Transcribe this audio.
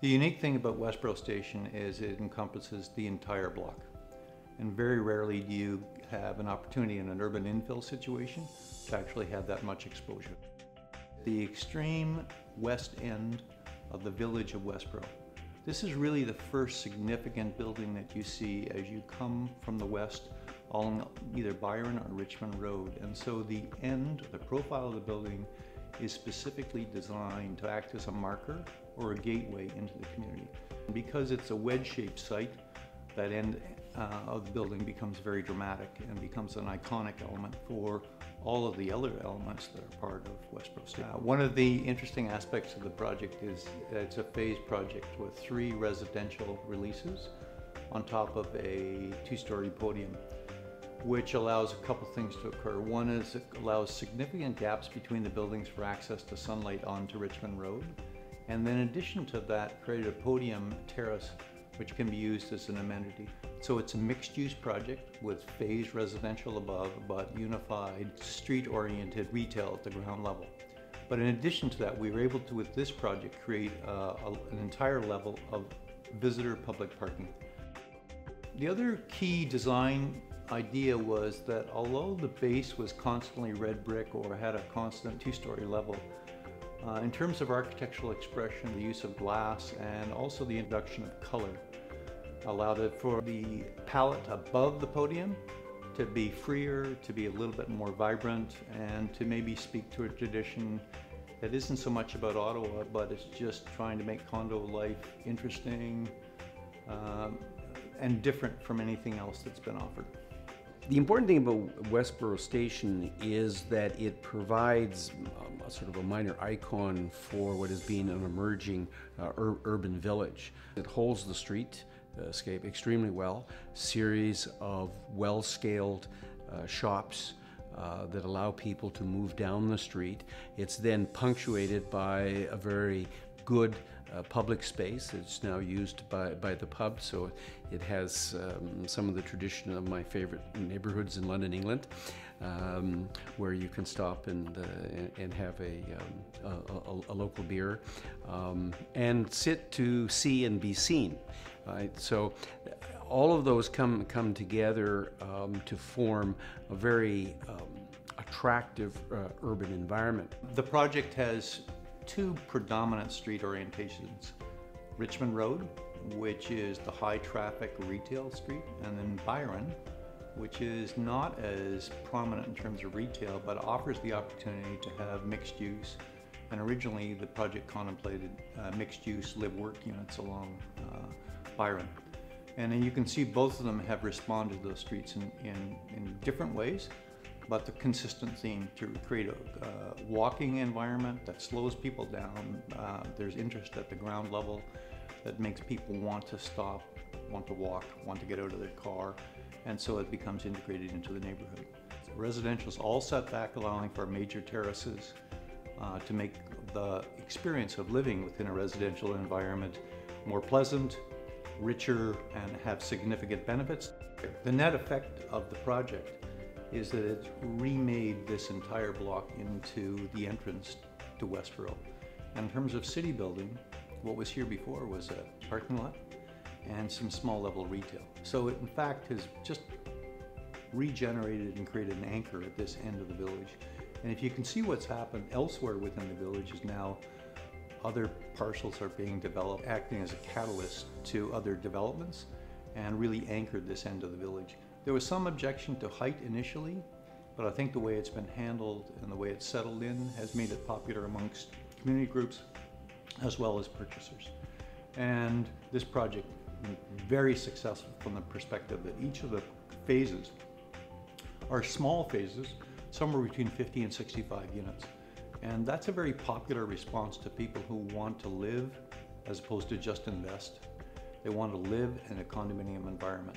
The unique thing about Westboro Station is it encompasses the entire block. And very rarely do you have an opportunity in an urban infill situation to actually have that much exposure. The extreme west end of the village of Westboro. This is really the first significant building that you see as you come from the west along either Byron or Richmond Road. And so the profile of the building is specifically designed to act as a marker or a gateway into the community. And because it's a wedge-shaped site, that end of the building becomes very dramatic and becomes an iconic element for all of the other elements that are part of Westboro Station. One of the interesting aspects of the project is that it's a phased project with 3 residential releases on top of a 2-story podium, which allows a couple things to occur. One is it allows significant gaps between the buildings for access to sunlight onto Richmond Road. And then in addition to that, created a podium terrace which can be used as an amenity. So it's a mixed-use project with phased residential above, but unified street-oriented retail at the ground level. But in addition to that, we were able to, with this project, create an entire level of visitor public parking. The other key design idea was that although the base was constantly red brick or had a constant 2-story level, in terms of architectural expression, the use of glass and also the introduction of color allowed it for the palette above the podium to be freer, to be a little bit more vibrant, and to maybe speak to a tradition that isn't so much about Ottawa, but it's just trying to make condo life interesting and different from anything else that's been offered. The important thing about Westboro Station is that it provides a sort of a minor icon for what has been an emerging urban village. It holds the streetscape extremely well, series of well-scaled shops that allow people to move down the street. It's then punctuated by a very good public space. It's now used by the pub, so it has some of the tradition of my favorite neighborhoods in London, England, where you can stop and have a local beer and sit to see and be seen. Right? So all of those come together to form a very attractive urban environment. The project has 2 predominant street orientations. Richmond Road, which is the high traffic retail street, and then Byron, which is not as prominent in terms of retail, but offers the opportunity to have mixed use. And originally the project contemplated mixed use live-work units along Byron. And then you can see both of them have responded to those streets in different ways, but the consistent theme to create a walking environment that slows people down. There's interest at the ground level that makes people want to stop, want to walk, want to get out of their car, and so it becomes integrated into the neighborhood. Residential is all set back, allowing for major terraces to make the experience of living within a residential environment more pleasant, richer, and have significant benefits. The net effect of the project is that it's remade this entire block into the entrance to Westboro. And in terms of city building, what was here before was a parking lot and some small level retail. So it in fact has just regenerated and created an anchor at this end of the village. And if you can see what's happened elsewhere within the village is now other parcels are being developed, acting as a catalyst to other developments and really anchored this end of the village. There was some objection to height initially, but I think the way it's been handled and the way it's settled in has made it popular amongst community groups as well as purchasers. And this project very successful from the perspective that each of the phases are small phases, somewhere between 50 and 65 units. And that's a very popular response to people who want to live as opposed to just invest. They want to live in a condominium environment.